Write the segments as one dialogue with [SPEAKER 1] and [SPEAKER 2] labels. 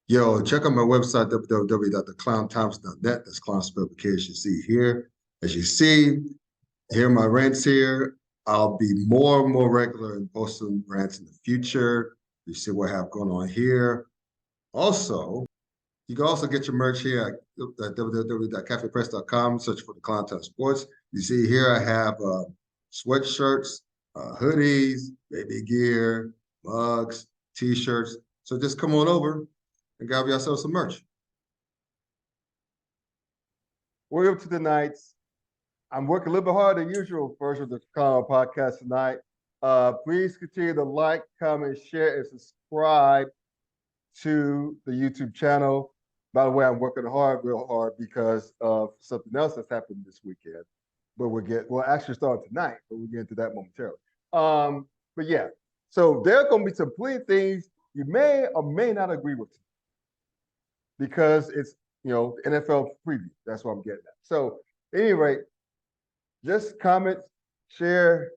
[SPEAKER 1] Yo, check out my website, www.theclowntimes.net. That's clown spelled with K as you see here. As you see, here are my rants here. I'll be more and more regular in posting rants in the future. You see what I have going on here. Also, you can also get your merch here at www.cafepress.com. Search for the Clown Time Sports. You see here I have sweatshirts, hoodies, baby gear, mugs, t-shirts. So just come on over and grab yourself some merch.
[SPEAKER 2] Welcome to the nights. I'm working a little bit harder than usual version of the Klown podcast tonight. Please continue to like, comment, share, and subscribe to the YouTube channel. By the way, I'm working real hard because of something else that's happened this weekend. But we'll actually start tonight, but we'll get into that momentarily. But yeah, so there are going to be some plenty things you may or may not agree with because it's NFL preview. That's what I'm getting at. So at any rate, just comment, share,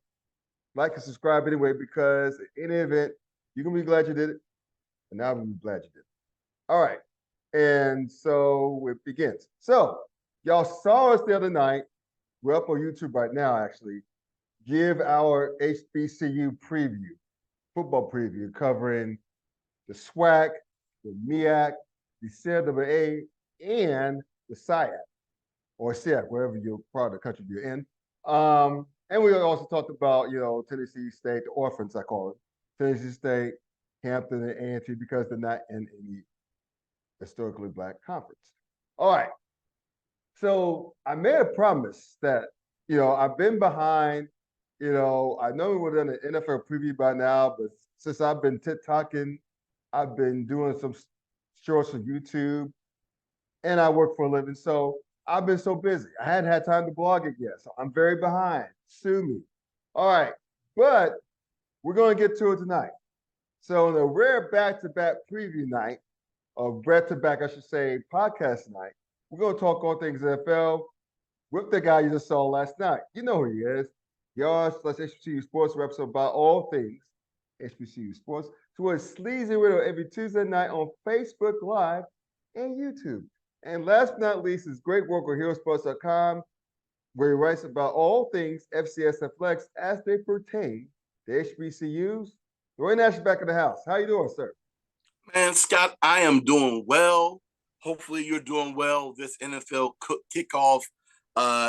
[SPEAKER 2] like, and subscribe anyway, because in any event, you're going to be glad you did it. And I'm going to be glad you did it. All right. And so it begins. So y'all saw us the other night. We're up on YouTube right now, actually. Give our HBCU preview, football preview, covering the SWAC, the MEAC, the CWA, and the SIAC, or SIAC, wherever you're part of the country you're in. And we also talked about, Tennessee State, the orphans, I call it. Tennessee State, Hampton, and A&T, because they're not in any historically Black conference. All right. So I made a promise that, I've been behind, I know we would have done an NFL preview by now, but since I've been TikToking, I've been doing some shorts on YouTube, and I work for a living. So I've been so busy. I hadn't had time to blog it yet. So I'm very behind. Sue me. All right. But we're going to get to it tonight. So in a rare back-to-back preview night, or back-to-back, I should say, podcast night, we're going to talk all things NFL with the guy you just saw last night. You know who he is. Yard/HBCU Sports reps about all things HBCU Sports. To a sleazy riddle every Tuesday night on Facebook Live and YouTube. And last but not least, his great work on HeroSports.com, where he writes about all things FCS athletics as they pertain to HBCUs. Roy Nash is back in the house. How you doing, sir?
[SPEAKER 3] Man, Scott, I am doing well. Hopefully you're doing well this NFL kickoff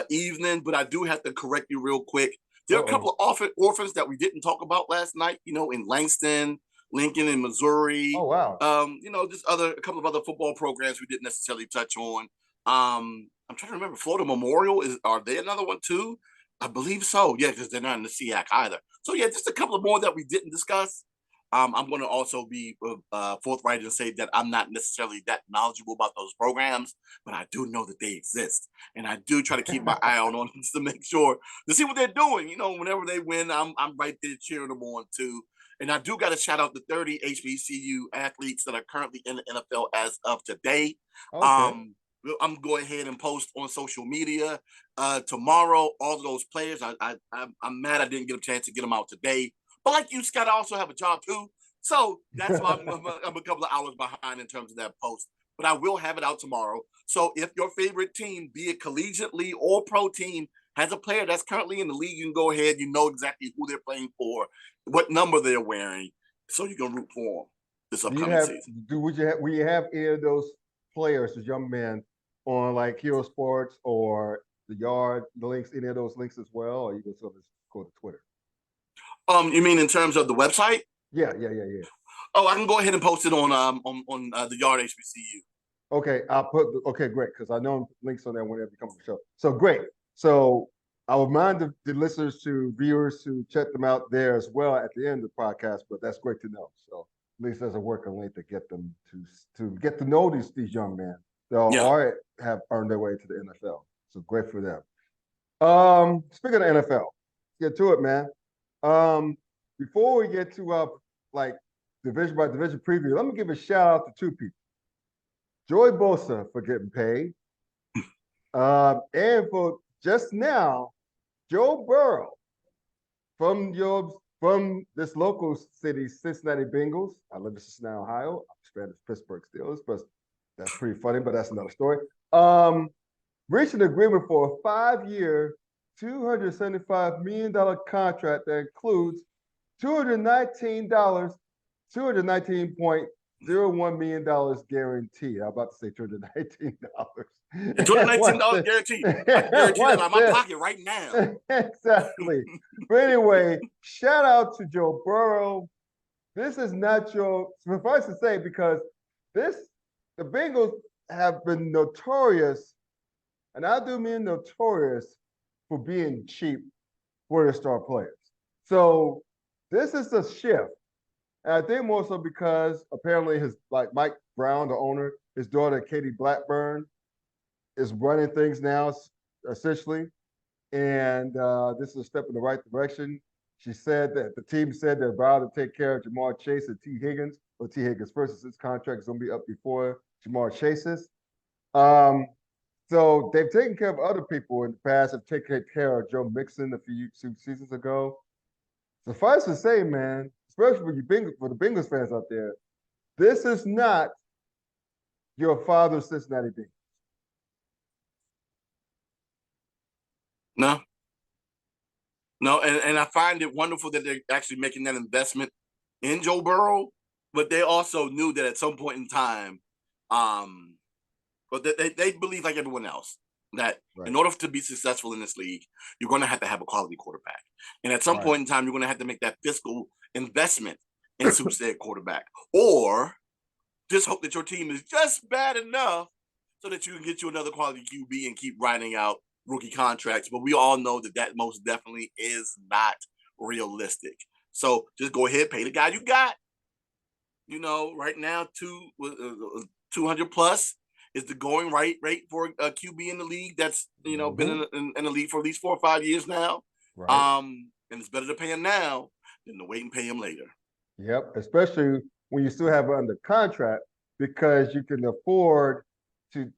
[SPEAKER 3] evening, but I do have to correct you real quick. There are a couple of orphans that we didn't talk about last night, in Langston, Lincoln, and Missouri.
[SPEAKER 2] Oh, wow.
[SPEAKER 3] Just a couple of other football programs we didn't necessarily touch on. I'm trying to remember, Florida Memorial, are they another one too? I believe so. Yeah, because they're not in the SEAC either. So yeah, just a couple of more that we didn't discuss. I'm going to also be forthright and say that I'm not necessarily that knowledgeable about those programs, but I do know that they exist. And I do try to keep my eye on them to make sure to see what they're doing. Whenever they win, I'm right there cheering them on too. And I do got to shout out the 30 HBCU athletes that are currently in the NFL as of today.
[SPEAKER 2] Okay.
[SPEAKER 3] I'm going to go ahead and post on social media tomorrow all of those players. I'm mad I didn't get a chance to get them out today. But like you, Scott, I also have a job too. So that's why I'm a couple of hours behind in terms of that post. But I will have it out tomorrow. So if your favorite team, be it collegiate league or pro team, has a player that's currently in the league, you can go ahead. You know exactly who they're playing for, what number they're wearing, so you can root for them this upcoming season.
[SPEAKER 2] Will you have any of those players, those young men, on like Hero Sports or the Yard, the links, any of those links as well, or you can still just go to Twitter?
[SPEAKER 3] You mean in terms of the website?
[SPEAKER 2] Yeah.
[SPEAKER 3] Oh, I can go ahead and post it on the Yard HBCU.
[SPEAKER 2] Okay, great, because I know links on there whenever you come on the show. So great. So I would remind the listeners viewers to check them out there as well at the end of the podcast, but that's great to know. So at least there's a working link to get them to get to know these young men that have earned their way to the NFL. So great for them. Speaking of NFL, get to it, man. Before we get to division by division preview, let me give a shout out to two people. Joey Bosa for getting paid. And for just now, Joe Burrow from this local city, Cincinnati Bengals. I live in Cincinnati, Ohio. I'm fan of Pittsburgh Steelers, but that's pretty funny, but that's another story. Reached an agreement for a 5-year, $275 million contract that includes $219.01 million guaranteed. I'm about to say $219.
[SPEAKER 3] $219 guaranteed. I can guarantee that out of my pocket right now.
[SPEAKER 2] Exactly. But anyway, shout out to Joe Burrow. This is not your suffice to say, because the Bengals have been notorious, and I do mean notorious, for being cheap for their star players. So this is a shift. And I think more so because apparently Mike Brown, the owner, his daughter Katie Blackburn is running things now, essentially. And this is a step in the right direction. She said that the team said they're about to take care of Jamar Chase and T. Higgins. Well, T. Higgins first, since his contract is going to be up before Jamar Chase's. So they've taken care of other people in the past. Have taken care of Joe Mixon a few seasons ago. Suffice to say, man, especially for the Bengals fans out there, this is not your father's Cincinnati Bengals.
[SPEAKER 3] No, and I find it wonderful that they're actually making that investment in Joe Burrow, but they also knew that at some point in time, but they believe like everyone else that in order to be successful in this league, you're going to have a quality quarterback, and at some point in time, you're going to have to make that fiscal investment in said quarterback, or just hope that your team is just bad enough so that you can get you another quality QB and keep riding out rookie contracts. But we all know that most definitely is not realistic. So just go ahead, pay the guy you got. You know, right now, 200 plus is the going rate for a QB in the league. That's, been in the league for at least 4 or 5 years now.
[SPEAKER 2] Right.
[SPEAKER 3] And it's better to pay him now than to wait and pay him later.
[SPEAKER 2] Yep, especially when you still have it under contract, because you can afford to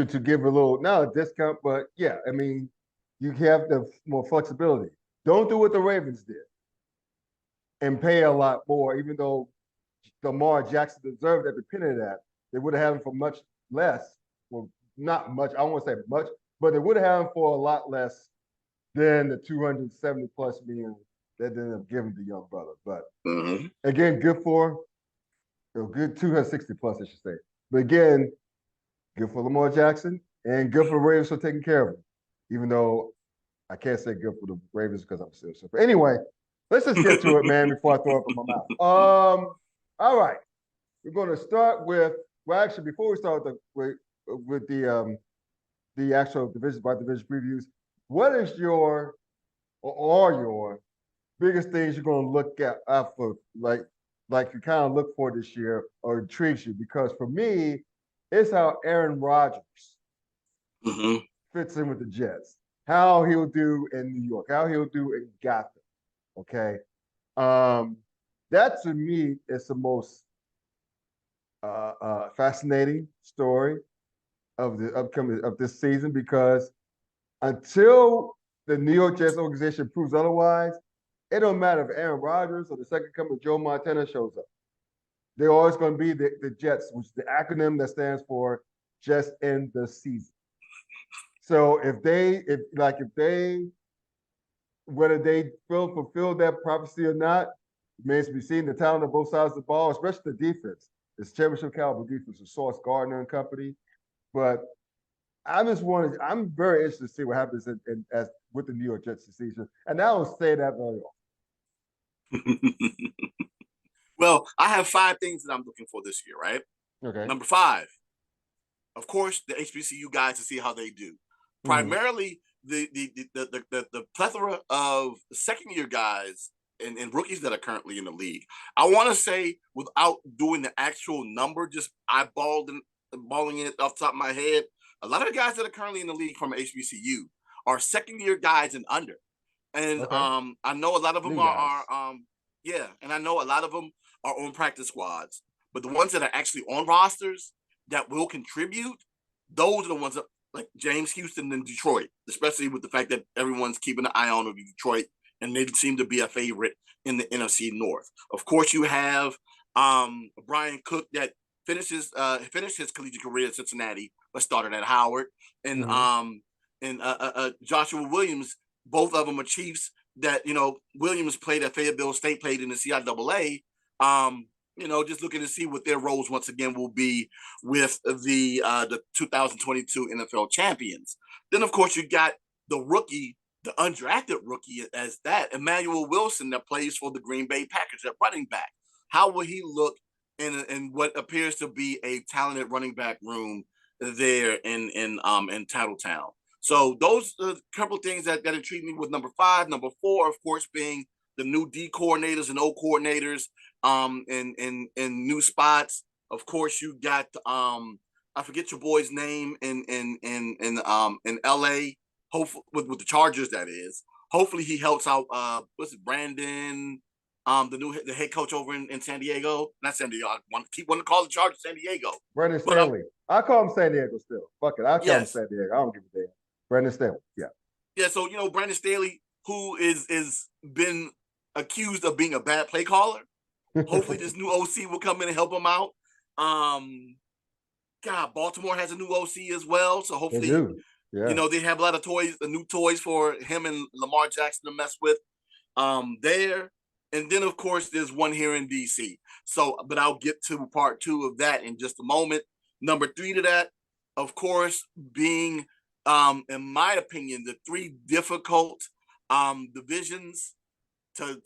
[SPEAKER 2] give a little, not a discount, but yeah, I mean, you have the more flexibility. Don't do what the Ravens did and pay a lot more, even though Lamar Jackson deserved every penny of that. They would have had him for much less. Well, not much. I don't want to say much, but they would have had him for a lot less than the 270 plus million that they ended up giving the young brother. But again, good 260 plus, I should say. But again, good for Lamar Jackson and good for the Ravens for taking care of him. Even though I can't say good for the Ravens because I'm still super. Anyway, let's just get to it, man, before I throw up in my mouth. All right. We're going to start with, well, actually, before we start with the actual division by division previews, what is your biggest things you're going to look out for, like you kind of look for this year or intrigues you? Because for me, it's how Aaron Rodgers fits in with the Jets, how he'll do in New York, how he'll do in Gotham. Okay, that to me is the most fascinating story of this season, because until the New York Jets organization proves otherwise, it don't matter if Aaron Rodgers or the second coming Joe Montana shows up. They're always going to be the Jets, which is the acronym that stands for just end the season. So whether they fulfill that prophecy or not, remains to be seen. The talent on both sides of the ball, especially the defense, it's championship caliber defense with Sauce Gardner and company. But I'm very interested to see what happens with the New York Jets this season. And I don't say that very often.
[SPEAKER 3] Well, I have 5 things that I'm looking for this year, right?
[SPEAKER 2] Okay.
[SPEAKER 3] Number 5, of course, the HBCU guys to see how they do. Primarily, the plethora of second-year guys and rookies that are currently in the league. I want to say, without doing the actual number, just balling it off the top of my head, a lot of the guys that are currently in the league from HBCU are second-year guys and under. And I know a lot of them and I know a lot of them are on practice squads, but the ones that are actually on rosters that will contribute, those are the ones that, like James Houston in Detroit, especially with the fact that everyone's keeping an eye on Detroit, and they seem to be a favorite in the NFC North. Of course, you have Brian Cook that finished his collegiate career at Cincinnati, but started at Howard, and Joshua Williams. Both of them are Chiefs. That Williams played at Fayetteville State, played in the CIAA. Just looking to see what their roles once again will be with the 2022 NFL champions. Then, of course, you got the rookie, the undrafted rookie, as that Emmanuel Wilson that plays for the Green Bay Packers at running back. How will he look in what appears to be a talented running back room there in Tattletown? So those are a couple of things that intrigue me with number 5. Number 4, of course, being the new D coordinators and O coordinators in new spots. Of course, you got I forget your boy's name in LA. Hopefully with the Chargers, that is. Hopefully he helps out what's it, Brandon, the head coach over in San Diego. Not San Diego. I keep wanting to call the Chargers San Diego.
[SPEAKER 2] Brandon Stanley. I call him San Diego still. Fuck it. I'll call him San Diego. I don't give a damn. Brandon Stanley. Yeah.
[SPEAKER 3] Yeah, so Brandon Staley, who is been accused of being a bad play caller. Hopefully this new OC will come in and help him out. Baltimore has a new OC as well. So hopefully they have a lot of toys, the new toys for him and Lamar Jackson to mess with there. And then of course there's one here in DC. So, but I'll get to part 2 of that in just a moment. Number 3 to that, of course, being in my opinion, the 3 difficult divisions to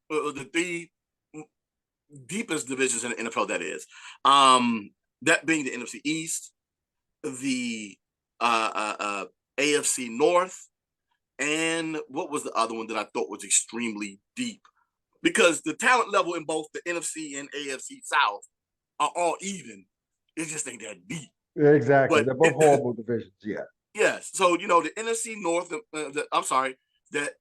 [SPEAKER 3] the 3 deepest divisions in the NFL, that is. That being the NFC East, the AFC North, and what was the other one that I thought was extremely deep? Because the talent level in both the NFC and AFC South are all even. It just ain't that deep.
[SPEAKER 2] Yeah, exactly. They're both horrible divisions. Yeah.
[SPEAKER 3] Yes. So, the NFC North, the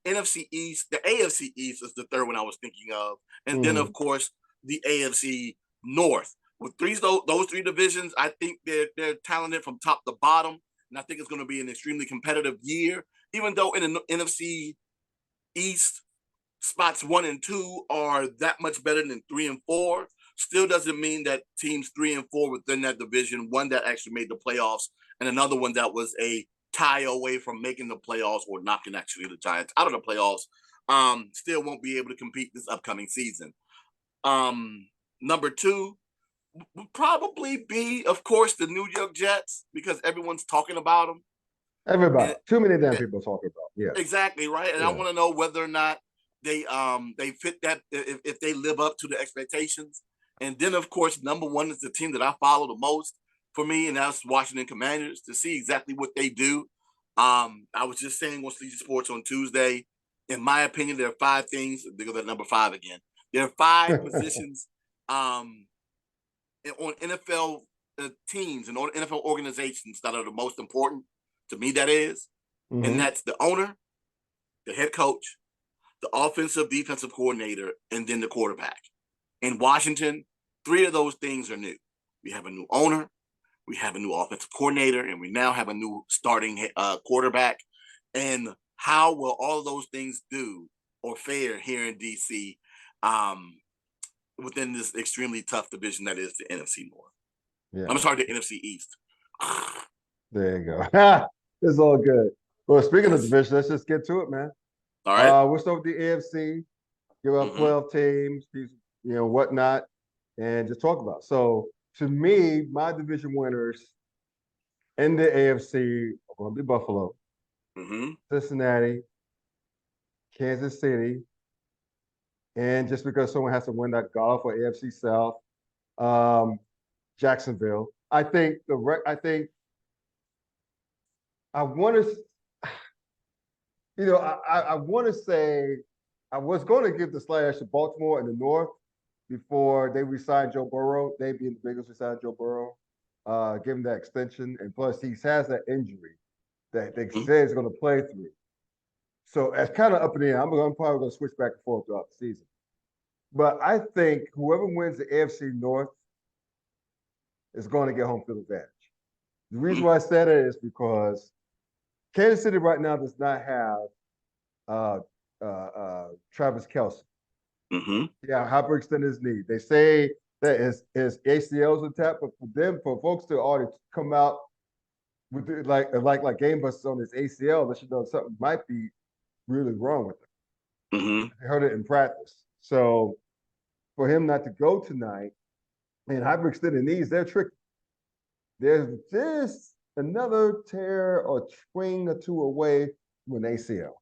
[SPEAKER 3] NFC East, the AFC East is the third one I was thinking of. And then, of course, the AFC North. With those 3 divisions, I think they're talented from top to bottom. And I think it's going to be an extremely competitive year. Even though in the NFC East, spots 1 and 2 are that much better than 3 and 4. Still doesn't mean that teams 3 and 4 within that division, one that actually made the playoffs and another one that was a tie away from making the playoffs or knocking actually the Giants out of the playoffs, still won't be able to compete this upcoming season. Number 2 would probably be, of course, the New York Jets, because everyone's talking about them.
[SPEAKER 2] Everybody. Too many damn people talking about. Yeah.
[SPEAKER 3] Exactly, right? And I want to know whether or not they fit that, if they live up to the expectations. And then, of course, number 1 is the team that I follow the most for me, and that's Washington Commanders, to see exactly what they do. I was just saying on Sleazy Sports on Tuesday, in my opinion, there are 5 things. They go to number 5 again. There are 5 positions on NFL teams and on NFL organizations that are the most important to me, that is. And that's the owner, the head coach, the offensive, defensive coordinator, and then the quarterback. In Washington, 3 of those things are new. We have a new owner, we have a new offensive coordinator, and we now have a new starting quarterback. And how will all of those things do or fare here in DC within this extremely tough division that is the NFC North? Yeah. I'm sorry, the NFC East.
[SPEAKER 2] There you go. It's all good. Well, speaking of division, let's just get to it, man.
[SPEAKER 3] All right.
[SPEAKER 2] We'll start with the AFC. Give out 12 teams, whatnot, and just talk about it. So, to me, my division winners in the AFC are going to be Buffalo, Cincinnati, Kansas City, and just because someone has to win that golf or AFC South, Jacksonville. I want to, I want to say I was going to give the slight edge to Baltimore in the North before they re-signed Joe Burrow. They being the biggest re-signed Joe Burrow, give him that extension, and plus he has that injury that they say is going to play through. So it's kind of up in the air. I'm probably going to switch back and forth throughout the season. But I think whoever wins the AFC North is going to get home field advantage. The reason why I said it is because Kansas City right now does not have Travis Kelce. Yeah, hyperextend his knee. They say that his ACLs intact, but for folks to already come out with like game busters on his ACL, that you know something might be really wrong with him.
[SPEAKER 3] Mm-hmm.
[SPEAKER 2] They heard it in practice. So for him not to go tonight, and hyperextended knees, they're tricky. There's just another tear or swing or two away from an ACL.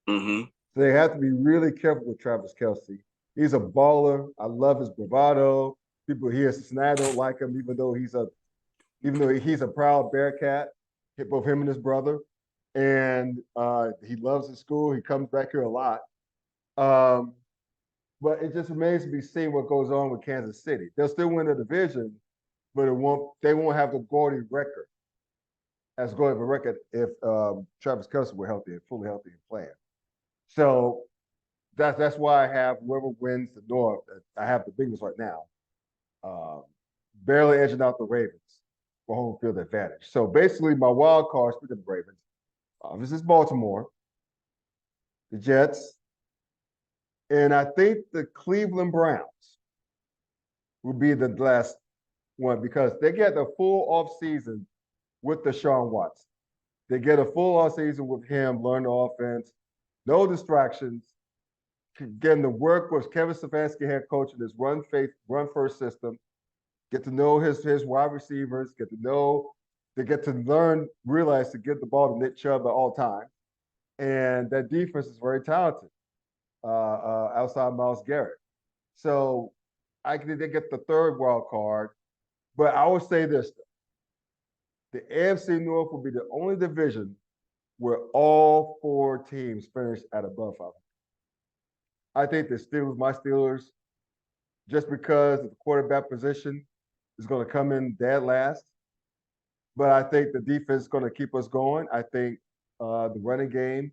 [SPEAKER 3] Mm-hmm.
[SPEAKER 2] So they have to be really careful with Travis Kelce. He's a baller. I love his bravado. People here in Cincinnati don't like him, even though he's a proud Bearcat. Both him and his brother, and he loves his school. He comes back here a lot. But it just remains to be seen what goes on with Kansas City. They'll still win the division, but they won't have the Gordy record as good of a record if Travis Kelce were healthy and fully healthy and playing. So that's why I have whoever wins the North. I have the Bengals right now, barely edging out the Ravens for home field advantage. So basically, my wild card, speaking of the Ravens, this is Baltimore, the Jets, and I think the Cleveland Browns will be the last one because they get a full off season with Deshaun Watson. They get a full off season with him, learn the offense, no distractions, getting to work with Kevin Stefanski, head coach, in this run first system. Get to know his wide receivers. They get to learn, realize to get the ball to Nick Chubb at all times, and that defense is very talented. Outside Myles Garrett, so I think they get the third wild card. But I would say this: the AFC North will be the only division where all four teams finish at above 500. I think my Steelers, just because the quarterback position is going to come in dead last. But I think the defense is going to keep us going. I think the running game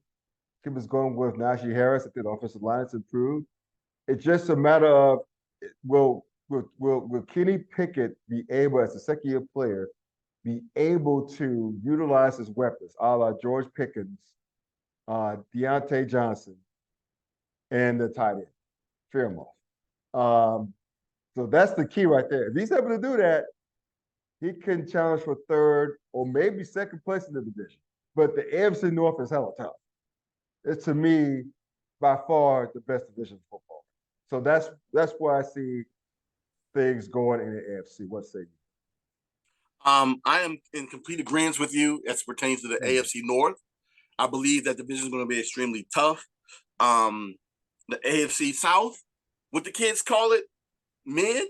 [SPEAKER 2] keep us going with Najee Harris. I think the offensive line has improved. It's just a matter of will Kenny Pickett be able, as a second-year player, be able to utilize his weapons, a la George Pickens, Deontay Johnson, and the tight end, Fairmouth. So that's the key right there. If he's able to do that, he can challenge for third or maybe second place in the division. But the AFC North is hella tough. It's, to me, by far the best division of football. So that's where I see things going in the AFC. What say you?
[SPEAKER 3] I am in complete agreement with you as pertains to the AFC North. I believe that division is going to be extremely tough. The AFC South, what the kids call it, mid.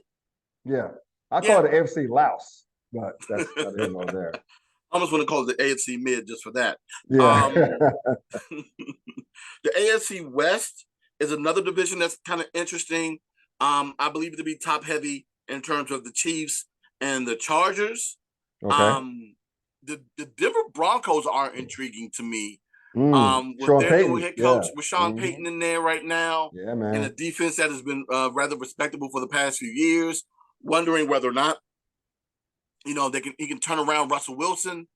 [SPEAKER 2] Yeah, I call it the AFC Louse, but that's not here nor there.
[SPEAKER 3] I almost want to call it the AFC mid just for that.
[SPEAKER 2] Yeah.
[SPEAKER 3] The AFC West is another division that's kind of interesting. I believe it to be top heavy in terms of the Chiefs and the Chargers.
[SPEAKER 2] Okay.
[SPEAKER 3] The Denver Broncos are intriguing to me.
[SPEAKER 2] Sean
[SPEAKER 3] With their
[SPEAKER 2] Payton.
[SPEAKER 3] new head coach,
[SPEAKER 2] Yeah.
[SPEAKER 3] with Sean Payton in there right now,
[SPEAKER 2] Yeah, man.
[SPEAKER 3] and a defense that has been rather respectable for the past few years. Wondering whether or not, he can turn around Russell Wilson,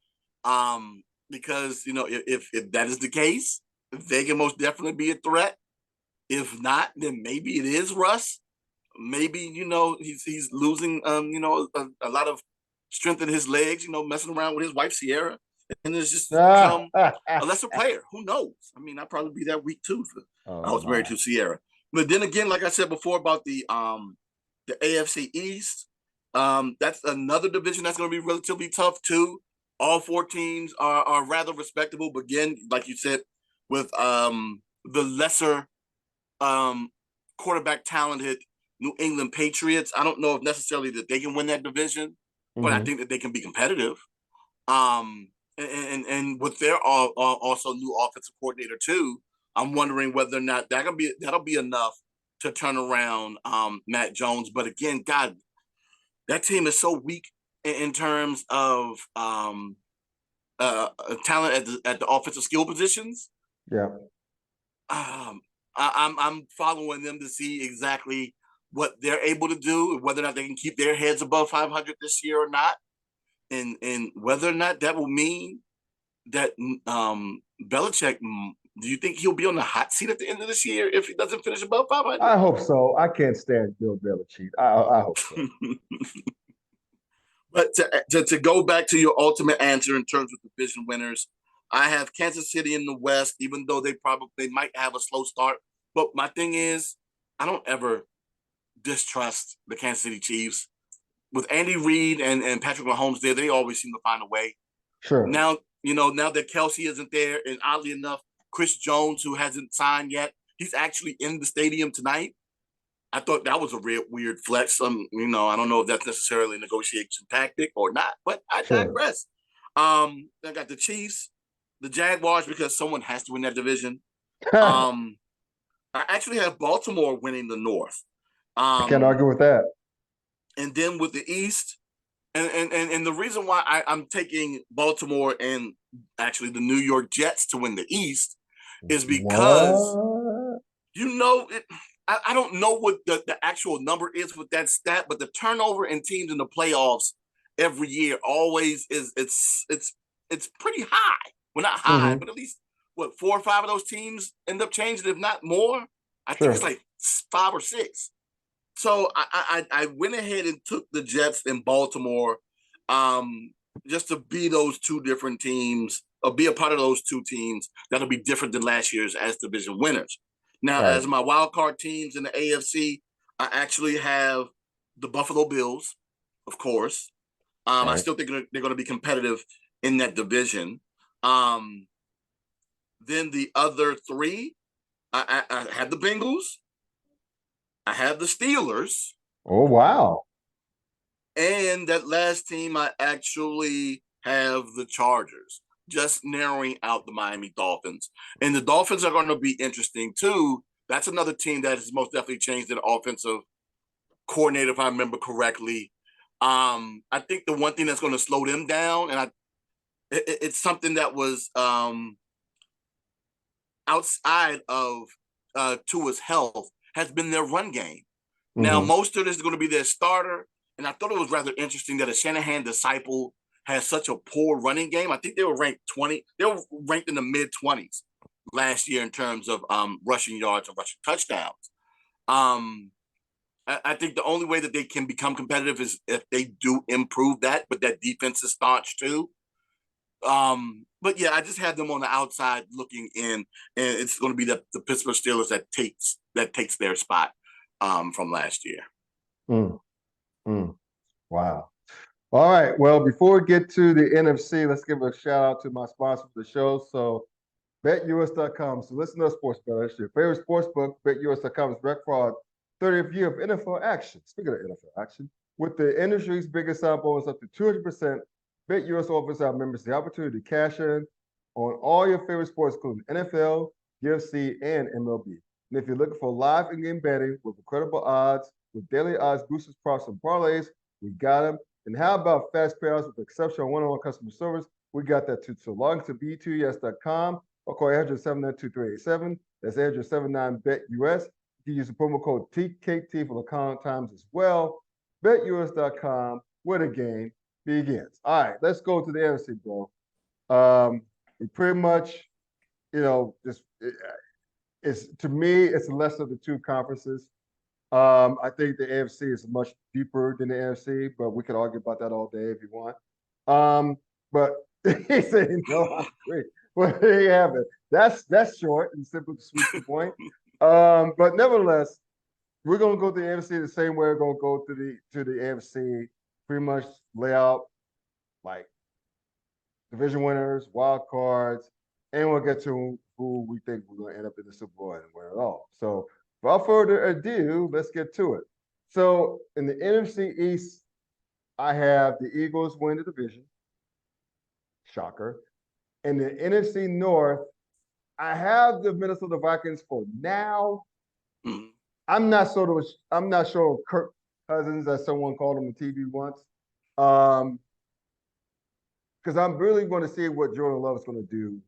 [SPEAKER 3] because if that is the case, they can most definitely be a threat. If not, then maybe it is Russ. Maybe he's losing a lot of strength in his legs. Messing around with his wife Sierra, and it's just become a lesser player. Who knows? I mean, I'd probably be that weak too. I was married to Sierra, but then again, like I said before about the AFC East, that's another division that's going to be relatively tough too. All four teams are rather respectable, but again, like you said, with the lesser quarterback talented New England Patriots, I don't know if necessarily that they can win that division, but I think that they can be competitive. And with their also new offensive coordinator too, I'm wondering whether or not that'll be enough to turn around Matt Jones. But again, God, that team is so weak in terms of talent at the offensive skill positions.
[SPEAKER 2] Yeah.
[SPEAKER 3] I'm following them to see exactly what they're able to do, whether or not they can keep their heads above 500 this year or not, and whether or not that will mean that Belichick Do you think he'll be on the hot seat at the end of this year if he doesn't finish above 500?
[SPEAKER 2] I hope so. I can't stand Bill Belichick. I hope so.
[SPEAKER 3] But to go back to your ultimate answer in terms of division winners, I have Kansas City in the West, even though they might have a slow start. But my thing is, I don't ever distrust the Kansas City Chiefs. With Andy Reid and Patrick Mahomes there, they always seem to find a way.
[SPEAKER 2] Sure.
[SPEAKER 3] Now, now that Kelsey isn't there, and oddly enough, Chris Jones, who hasn't signed yet, he's actually in the stadium tonight. I thought that was a real weird flex. I don't know if that's necessarily a negotiation tactic or not, but I digress. I got the Chiefs, the Jaguars, because someone has to win that division. I actually have Baltimore winning the North.
[SPEAKER 2] I can't argue with that.
[SPEAKER 3] And then with the East, and the reason why I'm taking Baltimore and actually the New York Jets to win the East is because I don't know what the actual number is with that stat, but the turnover in teams in the playoffs every year always it's pretty high. Well, not high, but at least 4 or 5 of those teams end up changing, if not more. I think it's like 5 or 6. So I went ahead and took the Jets in Baltimore just to be those two different teams, or be a part of those two teams that'll be different than last year's as division winners. Now, as my wild card teams in the AFC, I actually have the Buffalo Bills, of course. I still think they're going to be competitive in that division. Then the other 3, I had the Bengals. I have the Steelers.
[SPEAKER 2] Oh, wow.
[SPEAKER 3] And that last team, I actually have the Chargers, just narrowing out the Miami Dolphins. And the Dolphins are going to be interesting, too. That's another team that has most definitely changed their offensive coordinator, if I remember correctly. I think the one thing that's going to slow them down, and it's something that was outside of Tua's health, has been their run game. Now, Mostert is going to be their starter, and I thought it was rather interesting that a Shanahan disciple has such a poor running game. I think they were ranked 20. They were ranked in the mid-20s last year in terms of rushing yards and rushing touchdowns. I think the only way that they can become competitive is if they do improve that, but that defense is staunch too. But yeah, I just had them on the outside looking in, and it's going to be the Pittsburgh Steelers that takes their spot from last year.
[SPEAKER 2] Wow. All right. Well, before we get to the NFC, let's give a shout out to my sponsor for the show. So, BetUS.com. So, listen to sports bettors. Your favorite sports book, BetUS.com is back for our 30th year of NFL action. Speaking of NFL action, with the industry's biggest sign bonus up to 200%, BetUS offers our members the opportunity to cash in on all your favorite sports, including NFL, UFC, and MLB. And if you're looking for live in-game betting with incredible odds, with daily odds, boosters, props, and parlays, we got them. And how about fast payouts with exceptional one-on-one customer service? We got that too. So log into B2US.com or call 800-792-387. That's 800-79-BET-US. You can use the promo code TKT for the account times as well. BetUS.com, where the game begins. All right, let's go to the NFC, bro. We pretty much, to me, it's the lesser of the two conferences. I think the AFC is much deeper than the NFC, but we could argue about that all day if you want. But he said, I agree. Well, there you have it. That's short and simple to sweet to the point. But nevertheless, we're gonna go to the NFC the same way we're gonna go to the AFC. Pretty much lay out like division winners, wild cards, and we'll get to who we think we're gonna end up in the Super Bowl and win it all. So without further ado, let's get to it. So in the NFC East, I have the Eagles win the division. Shocker. In the NFC North, I have the Minnesota Vikings for now. I'm not sure Kirk Cousins, as someone called him on TV once. Because I'm really going to see what Jordan Love is going to do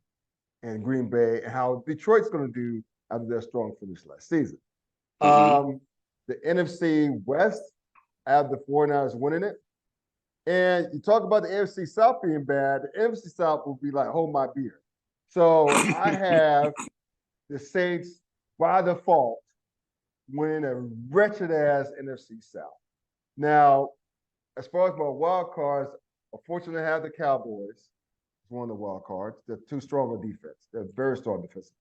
[SPEAKER 2] in Green Bay and how Detroit's going to do after their strong finish last season. The NFC West, I have the 49ers winning it. And you talk about the AFC South being bad, the NFC South will be like, hold my beer. So I have the Saints, by default, win a wretched ass NFC South. Now, as far as my wild cards, unfortunately, I have the Cowboys. It's one of the wild cards. They're too strong a defense. They're very strong defense.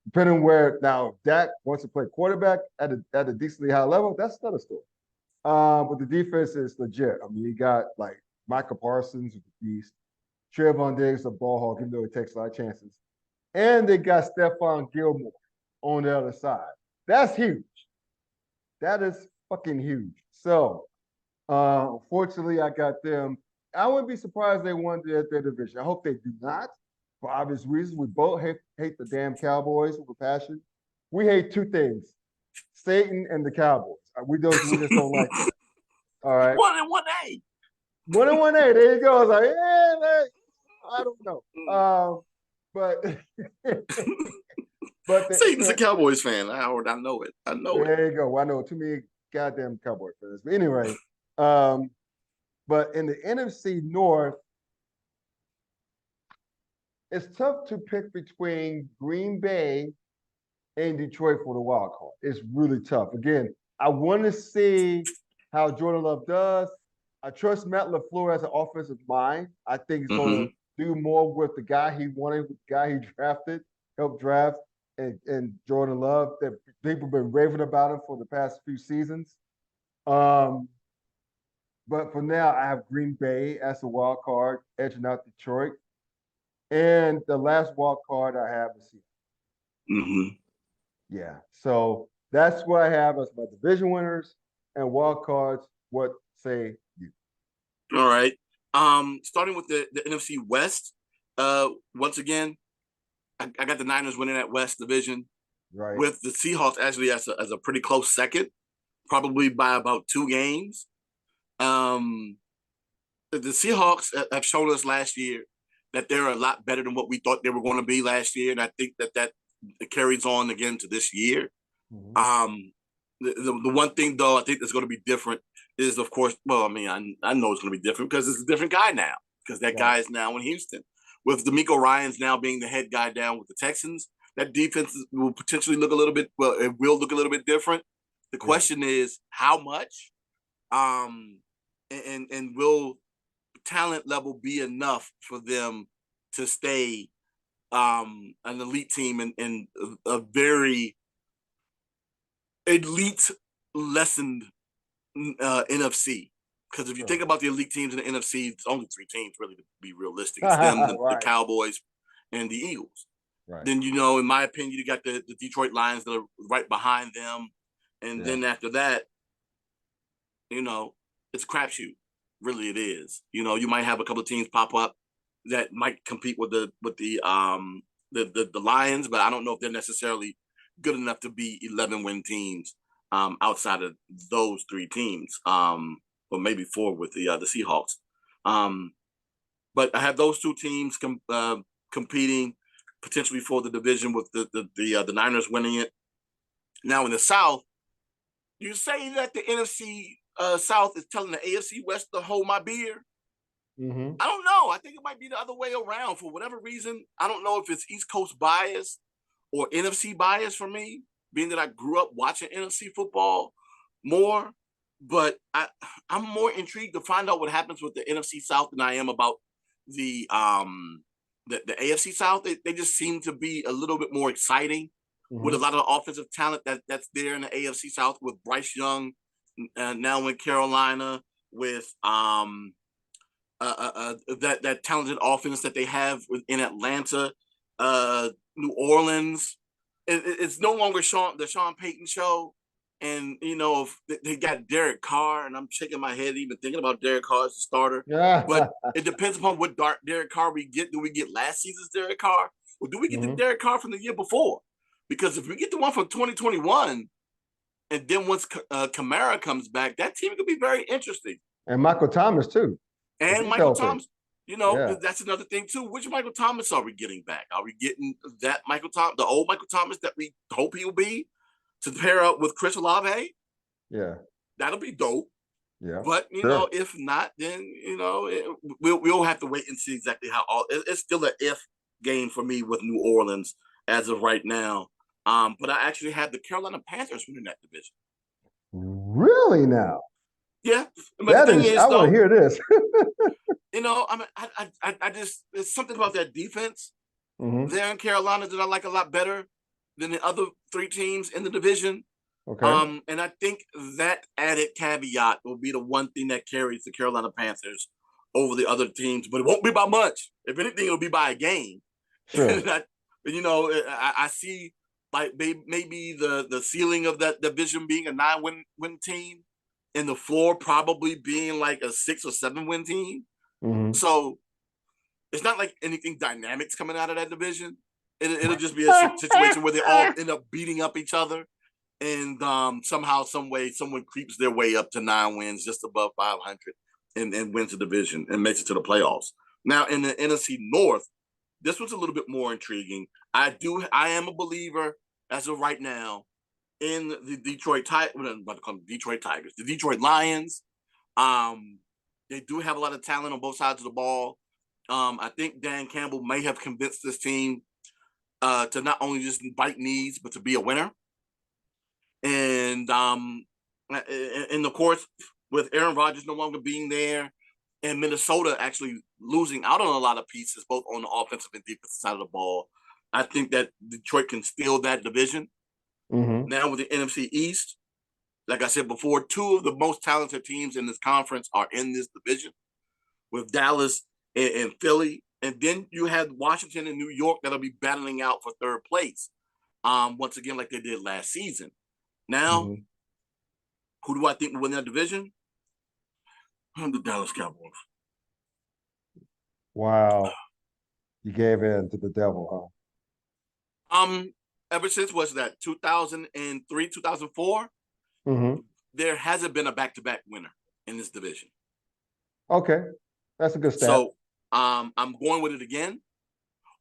[SPEAKER 2] Depending on where now Dak wants to play quarterback at a decently high level, that's another story. But the defense is legit. I mean, you got like Michael Parsons, the beast, Trevon Diggs, the ball hawk, even though he takes a lot of chances. And they got Stephon Gilmore on the other side. That's huge. That is fucking huge. So, unfortunately, I got them. I wouldn't be surprised they won their division. I hope they do not, for obvious reasons. We both hate the damn Cowboys with passion. We hate two things: Satan and the Cowboys. We just don't like that. All right.
[SPEAKER 3] 1-1A.
[SPEAKER 2] 1-1A. There you go. I was like, yeah, I don't know. But
[SPEAKER 3] Satan's a Cowboys fan. I know it. I know it.
[SPEAKER 2] There you go. I know too many goddamn Cowboy fans. But anyway, but in the NFC North, it's tough to pick between Green Bay and Detroit for the wild card. It's really tough. Again, I want to see how Jordan Love does. I trust Matt LaFleur as an offensive mind. I think he's going to do more with the guy he wanted, the guy he drafted, helped draft, and Jordan Love. That people have been raving about him for the past few seasons. But for now, I have Green Bay as a wild card, edging out Detroit. And the last wild card I have is Seattle. Yeah. So that's what I have as my division winners and wild cards. What say you?
[SPEAKER 3] All right. Starting with the NFC West. Once again, I got the Niners winning that West division.
[SPEAKER 2] Right.
[SPEAKER 3] With the Seahawks actually as a pretty close second, probably by about 2 games. The Seahawks have shown us last year that they're a lot better than what we thought they were going to be last year, and I think that carries on again to this year. The one thing though I think that's going to be different is, of course, well, I mean, I know it's going to be different because it's a different guy now, because that guy is now in Houston. With DeMeco Ryans now being the head guy down with the Texans, that defense will potentially look a little bit, well, it will look a little bit different. The question is how much, and will talent level be enough for them to stay an elite team and a very elite lessened NFC. Because if you think about the elite teams in the NFC, it's only 3 teams really to be realistic. It's them, the Cowboys, and the Eagles.
[SPEAKER 2] Right.
[SPEAKER 3] Then, in my opinion, you got the Detroit Lions that are right behind them. And then after that, it's a crapshoot. Really, it is. You might have a couple of teams pop up that might compete with the Lions, but I don't know if they're necessarily good enough to be 11-win teams outside of those 3 teams, or maybe 4 with the Seahawks. But I have those 2 teams competing potentially for the division, with the Niners winning it. Now in the South, you say that the NFC South is telling the AFC West to hold my beer. I don't know. I think it might be the other way around for whatever reason. I don't know if it's East Coast bias or NFC bias for me, being that I grew up watching NFC football more. But I'm more intrigued to find out what happens with the NFC South than I am about the AFC South. They just seem to be a little bit more exciting with a lot of offensive talent that's there in the AFC South, with Bryce Young now in Carolina, with that talented offense that they have in Atlanta, New Orleans. It's no longer the Sean Payton show. And, if they got Derek Carr, and I'm shaking my head even thinking about Derek Carr as a starter. But it depends upon what Derek Carr we get. Do we get last season's Derek Carr, or do we get the Derek Carr from the year before? Because if we get the one from 2021, and then once Kamara comes back, that team could be very interesting.
[SPEAKER 2] And Michael Thomas, too.
[SPEAKER 3] And Michael Thomas. That's another thing, too. Which Michael Thomas are we getting back? Are we getting that Michael Thomas, the old Michael Thomas that we hope he'll be, to pair up with Chris Olave?
[SPEAKER 2] Yeah.
[SPEAKER 3] That'll be dope.
[SPEAKER 2] Yeah.
[SPEAKER 3] But, if not, then, we'll have to wait and see exactly how it's still an if game for me with New Orleans as of right now. But I actually had the Carolina Panthers winning that division.
[SPEAKER 2] Really now?
[SPEAKER 3] Yeah, but
[SPEAKER 2] That
[SPEAKER 3] the thing
[SPEAKER 2] is,
[SPEAKER 3] is,
[SPEAKER 2] I want
[SPEAKER 3] though,
[SPEAKER 2] to hear this.
[SPEAKER 3] I mean, I just there's something about that defense
[SPEAKER 2] Hmm.
[SPEAKER 3] there in Carolina that I like a lot better than the other three teams in the division.
[SPEAKER 2] Okay.
[SPEAKER 3] And I think that added caveat will be the one thing that carries the Carolina Panthers over the other teams, but it won't be by much. If anything, it'll be by a game.
[SPEAKER 2] Sure.
[SPEAKER 3] I see like maybe the ceiling of that division being a 9-win team, and the floor probably being like a 6 or 7-win team.
[SPEAKER 2] Hmm.
[SPEAKER 3] So it's not like anything dynamics coming out of that division. It'll just be a situation where they all end up beating up each other, and somehow, some way, someone creeps their way up to 9 wins, just above 500, and wins the division and makes it to the playoffs. Now in the NFC North, this was a little bit more intriguing. I am a believer as of right now in the Detroit Tigers. I'm about to call them Detroit Tigers, the Detroit Lions. They do have a lot of talent on both sides of the ball. I think Dan Campbell may have convinced this team to not only just bite knees, but to be a winner. And of course, with Aaron Rodgers no longer being there, and Minnesota actually losing out on a lot of pieces, both on the offensive and defensive side of the ball, I think that Detroit can steal that division.
[SPEAKER 2] Hmm.
[SPEAKER 3] Now with the NFC East, like I said before, two of the most talented teams in this conference are in this division, with Dallas and Philly. And then you have Washington and New York that'll be battling out for third place. Once again, like they did last season. Now,
[SPEAKER 2] Hmm.
[SPEAKER 3] who do I think will win that division? The Dallas Cowboys.
[SPEAKER 2] Wow. You gave in to the devil,
[SPEAKER 3] Um, Ever since was that 2003, 2004,
[SPEAKER 2] huh? Hmm.
[SPEAKER 3] there hasn't been a back-to-back winner in this division.
[SPEAKER 2] Okay. That's a good stat.
[SPEAKER 3] So, I'm going with it again.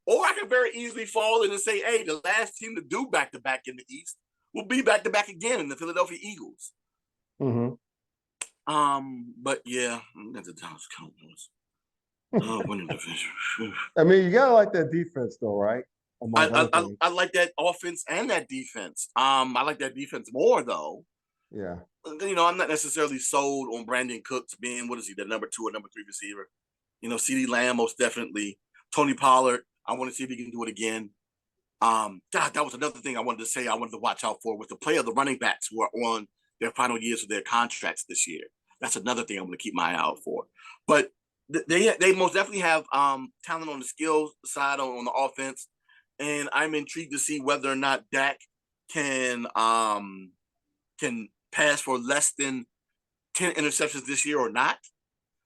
[SPEAKER 3] Or I can very easily fall in and say, hey, the last team to do back-to-back in the East will be back-to-back again in the Philadelphia Eagles.
[SPEAKER 2] Hmm.
[SPEAKER 3] But yeah, that's the Dallas Cowboys. Winning division.
[SPEAKER 2] I mean, you gotta like that defense, though, right? Among other things.
[SPEAKER 3] I like that offense and that defense. I like that defense more though.
[SPEAKER 2] Yeah.
[SPEAKER 3] I'm not necessarily sold on Brandon Cooks being, what is he, the number 2 or number 3 receiver. CeeDee Lamb most definitely. Tony Pollard, I want to see if he can do it again. God, that was another thing I wanted to say. I wanted to watch out for with the play of the running backs who are on their final years of their contracts this year. That's another thing I'm going to keep my eye out for. But they most definitely have talent on the skills side on the offense, and I'm intrigued to see whether or not Dak can pass for less than 10 interceptions this year or not.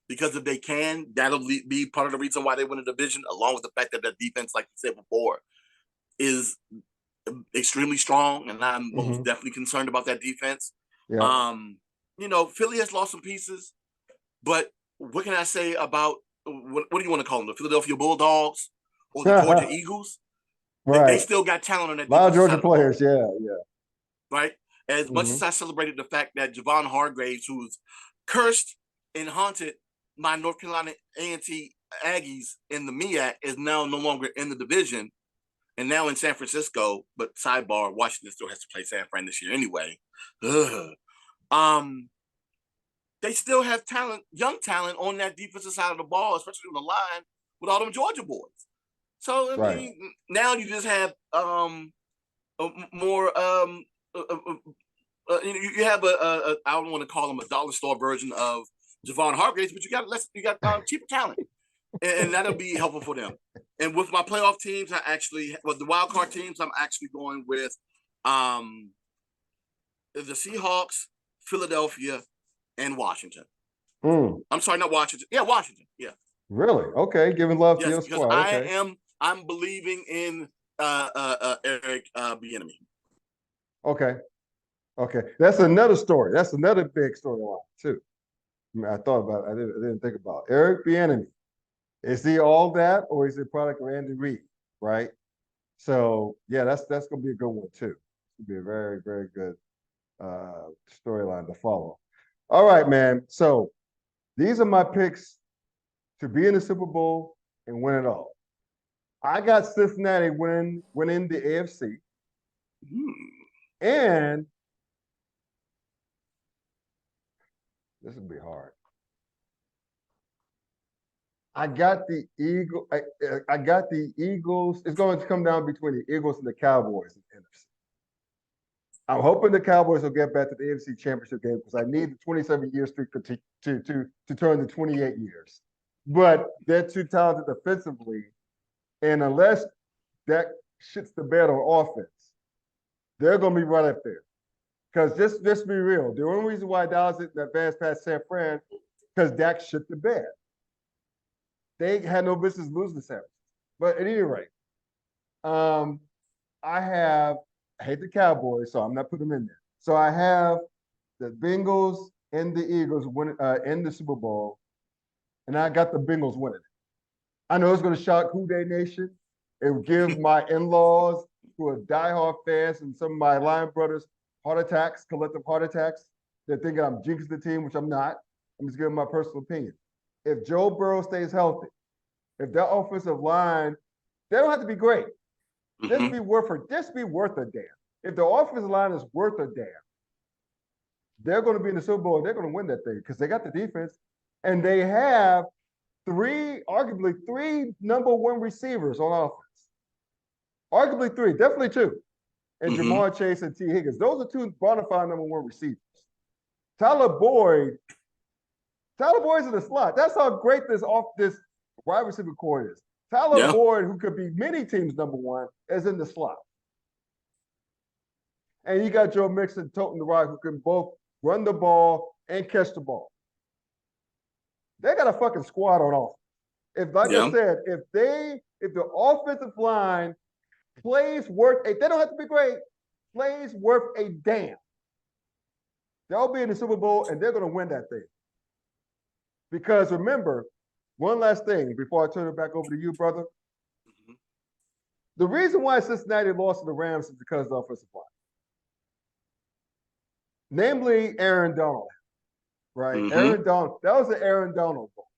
[SPEAKER 3] Because if they can, that'll be part of the reason why they win the division, along with the fact that the defense, like you said before, is extremely strong, and I'm most
[SPEAKER 2] Hmm.
[SPEAKER 3] definitely concerned about that defense.
[SPEAKER 2] Yeah.
[SPEAKER 3] Philly has lost some pieces, but what can I say about what do you want to call them? The Philadelphia Bulldogs or the Georgia Eagles? They
[SPEAKER 2] Right.
[SPEAKER 3] still got talent on that
[SPEAKER 2] A lot of
[SPEAKER 3] defensive side
[SPEAKER 2] Georgia
[SPEAKER 3] of the ball,
[SPEAKER 2] players. Yeah. Yeah.
[SPEAKER 3] right? As much
[SPEAKER 2] Hmm.
[SPEAKER 3] as I celebrated the fact that Javon Hargraves, who's cursed and haunted my North Carolina A&T Aggies in the MEAC, is now no longer in the division and now in San Francisco. But sidebar, Washington still has to play San Fran this year anyway. Ugh. They still have talent, young talent on that defensive side of the ball, especially on the line with all them Georgia boys. So I
[SPEAKER 2] Right.
[SPEAKER 3] mean, now you just have more you have a I don't want to call them a dollar store version of Javon Hargraves, but you got cheaper talent, and that'll be helpful for them. And with my playoff teams, with the wild card teams, I'm actually going with um, the Seahawks, Philadelphia, and Washington.
[SPEAKER 2] Mm.
[SPEAKER 3] I'm sorry, not Washington. Yeah, Washington. Yeah.
[SPEAKER 2] Really? Okay. Giving love to
[SPEAKER 3] Yes,
[SPEAKER 2] your
[SPEAKER 3] because
[SPEAKER 2] squad. Okay.
[SPEAKER 3] I'm believing in Eric Bieniemy.
[SPEAKER 2] Okay. Okay. That's another story. That's another big storyline too. I mean, I thought about it. I didn't think about it. Eric Bieniemy. Is he all that, or is he a product of Andy Reid? Right. So yeah, that's gonna be a good one too. It's gonna be a very, very good storyline to follow. All right, man. So these are my picks to be in the Super Bowl and win it all. I got Cincinnati winning the AFC. And this would be hard. I got the Eagles. It's going to come down between the Eagles and the Cowboys in the NFC. I'm hoping the Cowboys will get back to the AFC Championship game because I need the 27-year streak to turn to 28 years. But they're too talented defensively, and unless that shits the bed on offense, they're going to be right up there. Because just be real, the only reason why Dallas didn't advance past San Fran because Dak shit the bed. They had no business losing to San Fran. But at any rate, I hate the Cowboys, so I'm not putting them in there. So I have the Bengals and the Eagles winning in the Super Bowl, and I got the Bengals winning it. I know it's going to shock Who Dey Nation. It will give my in-laws who are diehard fans and some of my Lion brothers collective heart attacks. They're thinking I'm jinxing the team, which I'm not. I'm just giving my personal opinion. If Joe Burrow stays healthy, if their offensive line, they don't have to be great. Just be worth a damn. If the offensive line is worth a damn, they're going to be in the Super Bowl and they're going to win that thing because they got the defense and they have arguably three number one receivers on offense. Arguably three, definitely two. And Jamar Chase and T. Higgins. Those are two bona fide number one receivers. Tyler Boyd's in the slot. That's how great this wide receiver core is. Tyler Boyd, who could be many teams number one, is in the slot. And you got Joe Mixon toting the rock, who can both run the ball and catch the ball. They got a fucking squad on offense. I said, if the offensive line plays worth they don't have to be great, plays worth a damn, they'll be in the Super Bowl and they're going to win that thing. Because remember, one last thing before I turn it back over to you, brother. The reason why Cincinnati lost to the Rams is because of the offensive line. Namely, Aaron Donald. Right? Aaron Donald. That was the Aaron Donald ball.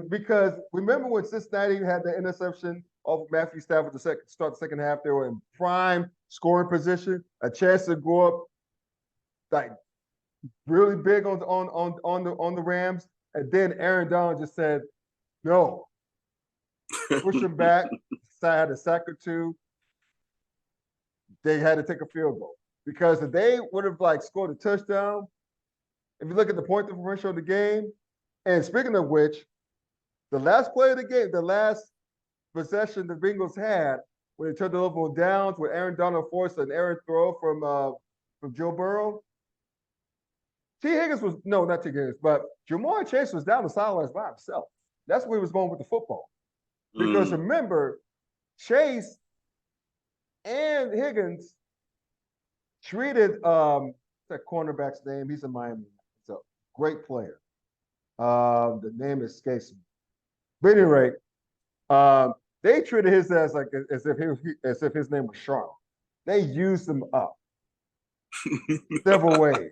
[SPEAKER 2] Because remember when Cincinnati had the interception of Matthew Stafford to start the second half, they were in prime scoring position, a chance to go up like really big on the Rams. And then Aaron Donald just said, no. Push him back, had a sack or two. They had to take a field goal. Because if they would have scored a touchdown, if you look at the point differential of the game, and speaking of which, the last play of the game, the last possession the Bengals had, when they turned it over on downs, with Aaron Donald forced an errant throw from Joe Burrow. T. Higgins was, no, not T. Higgins, but Jamar Chase was down the sidelines by himself. That's where he was going with the football. Because remember, Chase and Higgins treated that cornerback's name. He's in Miami. He's a great player. The name escapes me. But at any rate, they treated his ass as if his name was Charlotte. They used him up several ways.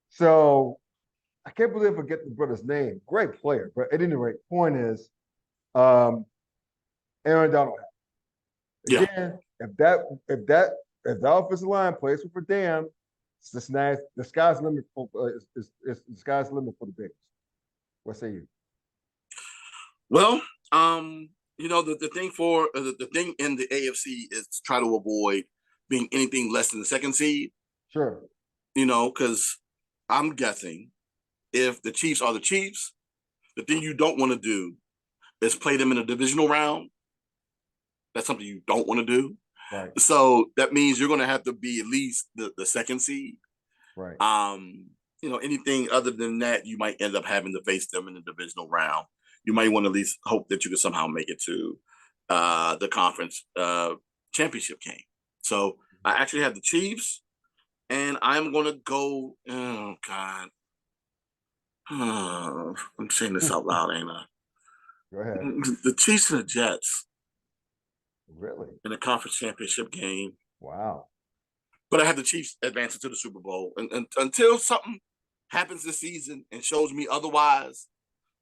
[SPEAKER 2] So I can't believe I forget the brother's name. Great player, but at any rate, point is, Aaron Donald. Again, if the offensive line plays for damn, the sky's the limit for the sky's the limit for the Bengals. What say you?
[SPEAKER 3] Well, the thing in the AFC is to try to avoid being anything less than the second seed.
[SPEAKER 2] Sure.
[SPEAKER 3] Because I'm guessing if the Chiefs are the Chiefs, the thing you don't want to do is play them in a divisional round. That's something you don't want to do.
[SPEAKER 2] Right.
[SPEAKER 3] So that means you're going to have to be at least the second seed.
[SPEAKER 2] Right.
[SPEAKER 3] Anything other than that, you might end up having to face them in the divisional round. You might want to at least hope that you can somehow make it to the conference championship game. So I actually have the Chiefs, and I'm going to go. Oh God, I'm saying this out loud, ain't I?
[SPEAKER 2] Go ahead.
[SPEAKER 3] The Chiefs and the Jets.
[SPEAKER 2] Really?
[SPEAKER 3] In the conference championship game.
[SPEAKER 2] Wow.
[SPEAKER 3] But I have the Chiefs advancing to the Super Bowl. And until something happens this season and shows me otherwise,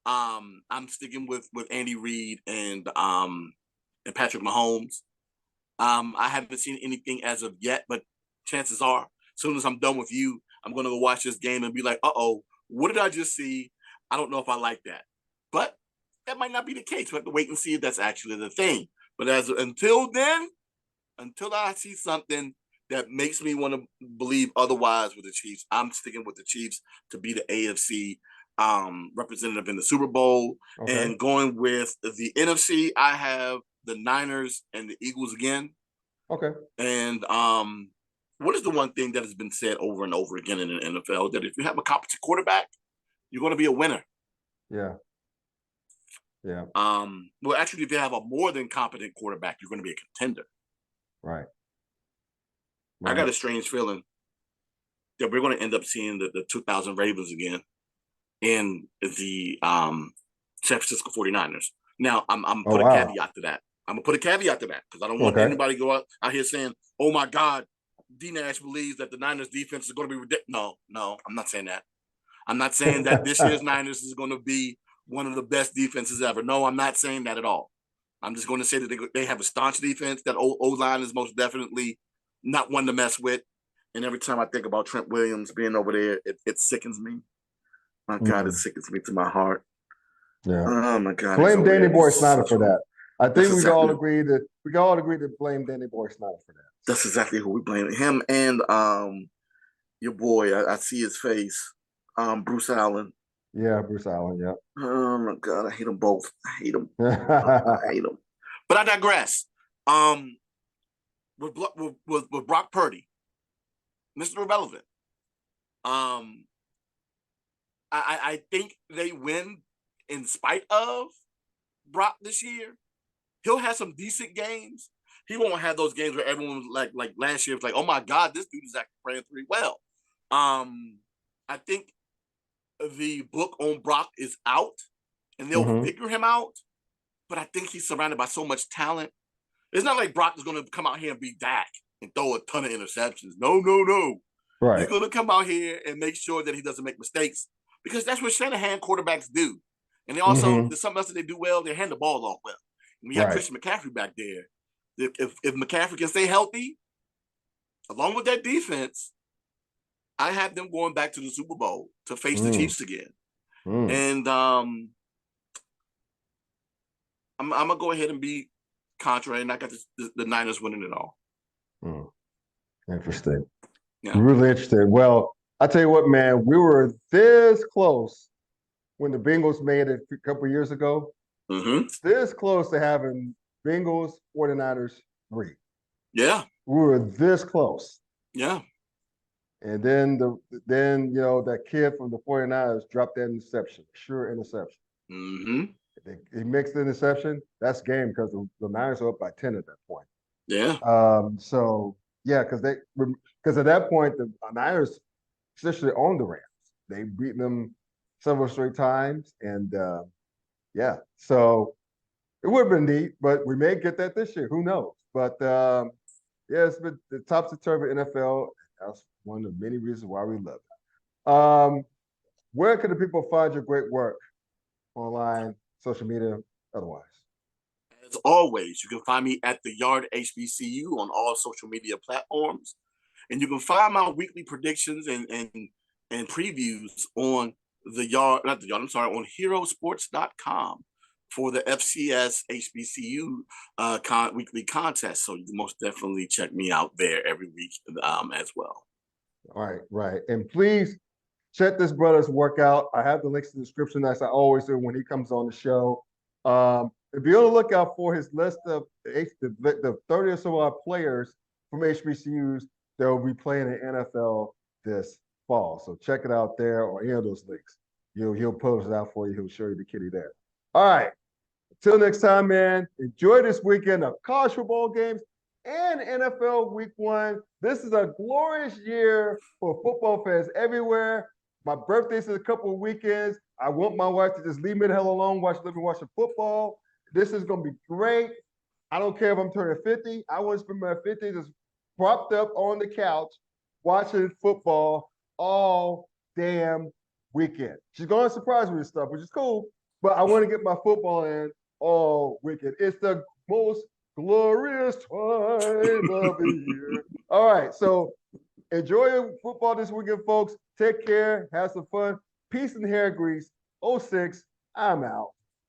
[SPEAKER 3] I'm sticking with Andy Reid and Patrick Mahomes. I haven't seen anything as of yet, but chances are, as soon as I'm done with you, I'm going to go watch this game and be like, uh-oh, what did I just see? I don't know if I like that. But that might not be the case. We have to wait and see if that's actually the thing. But until then, until I see something that makes me want to believe otherwise with the Chiefs, I'm sticking with the Chiefs to be the AFC representative in the Super Bowl.
[SPEAKER 2] Okay.
[SPEAKER 3] And going with the NFC, I have the Niners and the Eagles again.
[SPEAKER 2] Okay.
[SPEAKER 3] And what is the one thing that has been said over and over again in the NFL? That if you have a competent quarterback, you're going to be a winner.
[SPEAKER 2] Yeah. Yeah.
[SPEAKER 3] Well, actually, if you have a more than competent quarterback, you're going to be a contender.
[SPEAKER 2] Right.
[SPEAKER 3] I got a strange feeling that we're going to end up seeing the 2000 Ravens again in the San Francisco 49ers. Now, I'm put a caveat to that. I'm going to put a caveat to that because I don't want anybody to go out here saying, oh, my God, D Nash believes that the Niners defense is going to be ridiculous. No, I'm not saying that. I'm not saying that this year's Niners is going to be one of the best defenses ever. No, I'm not saying that at all. I'm just going to say that they have a staunch defense. That O-line is most definitely not one to mess with. And every time I think about Trent Williams being over there, it sickens me. My God, it sickens me to my heart.
[SPEAKER 2] Yeah.
[SPEAKER 3] Oh my God.
[SPEAKER 2] Blame Danny Boy Snyder for that. I think we can all agree to blame Danny Boy Snyder for that.
[SPEAKER 3] That's exactly who we blame. Him and your boy, I see his face. Bruce Allen.
[SPEAKER 2] Yeah, Bruce Allen, yeah.
[SPEAKER 3] Oh my God, I hate them both. I hate them. I hate them. But I digress. With Brock Purdy, Mr. Irrelevant. I think they win in spite of Brock this year. He'll have some decent games. He won't have those games where everyone was like last year was like, oh my God, this dude is actually playing pretty well. I think the book on Brock is out and they'll figure him out. But I think he's surrounded by so much talent. It's not like Brock is going to come out here and be Dak and throw a ton of interceptions. No.
[SPEAKER 2] Right.
[SPEAKER 3] He's going to come out here and make sure that he doesn't make mistakes because that's what Shanahan quarterbacks do. And they also, there's something else that they do well. They hand the ball off well. When you have Christian McCaffrey back there, if McCaffrey can stay healthy, along with that defense, I have them going back to the Super Bowl to face the Chiefs again. And I'm gonna go ahead and be contrary, and I got the Niners winning it all.
[SPEAKER 2] Interesting.
[SPEAKER 3] Yeah.
[SPEAKER 2] Really interesting. Well, I tell you what, man, we were this close when the Bengals made it a couple of years ago. This close to having Bengals 49ers 3.
[SPEAKER 3] Yeah.
[SPEAKER 2] We were this close.
[SPEAKER 3] Yeah.
[SPEAKER 2] And then that kid from the 49ers dropped that interception, sure interception. He makes the interception, that's game because the Niners are up by 10 at that point.
[SPEAKER 3] Yeah.
[SPEAKER 2] So yeah, because at that point the Niners essentially owned the Rams. They beat them several straight times, and yeah, so it would have been neat, but we may get that this year. Who knows? But yeah, it's been the topsy-turvy NFL. That's one of the many reasons why we love it. Where can the people find your great work online, social media, otherwise?
[SPEAKER 3] As always, you can find me at the Yard HBCU on all social media platforms. And you can find my weekly predictions and previews on on herosports.com for the FCS HBCU weekly contest. So you can most definitely check me out there every week as well.
[SPEAKER 2] All right. And please check this brother's workout. I have the links in the description, as I always do when he comes on the show. Be on the lookout for his list of the 30 or so players from HBCUs that will be playing in NFL this fall. So check it out there or any of those links. He'll post it out for you. He'll show you the kitty there. All right. Until next time, man. Enjoy this weekend of college football games and NFL Week 1. This is a glorious year for football fans everywhere. My birthday's in a couple of weekends. I want my wife to just leave me the hell alone, watching football. This is going to be great. I don't care if I'm turning 50. I want to spend my 50 just propped up on the couch watching football all damn weekend. She's going to surprise me with stuff, which is cool. but I want to get my football in all weekend. It's the most glorious time of the year. All right, so enjoy your football this weekend, folks. Take care. Have some fun. Peace and hair grease. 06. I'm out.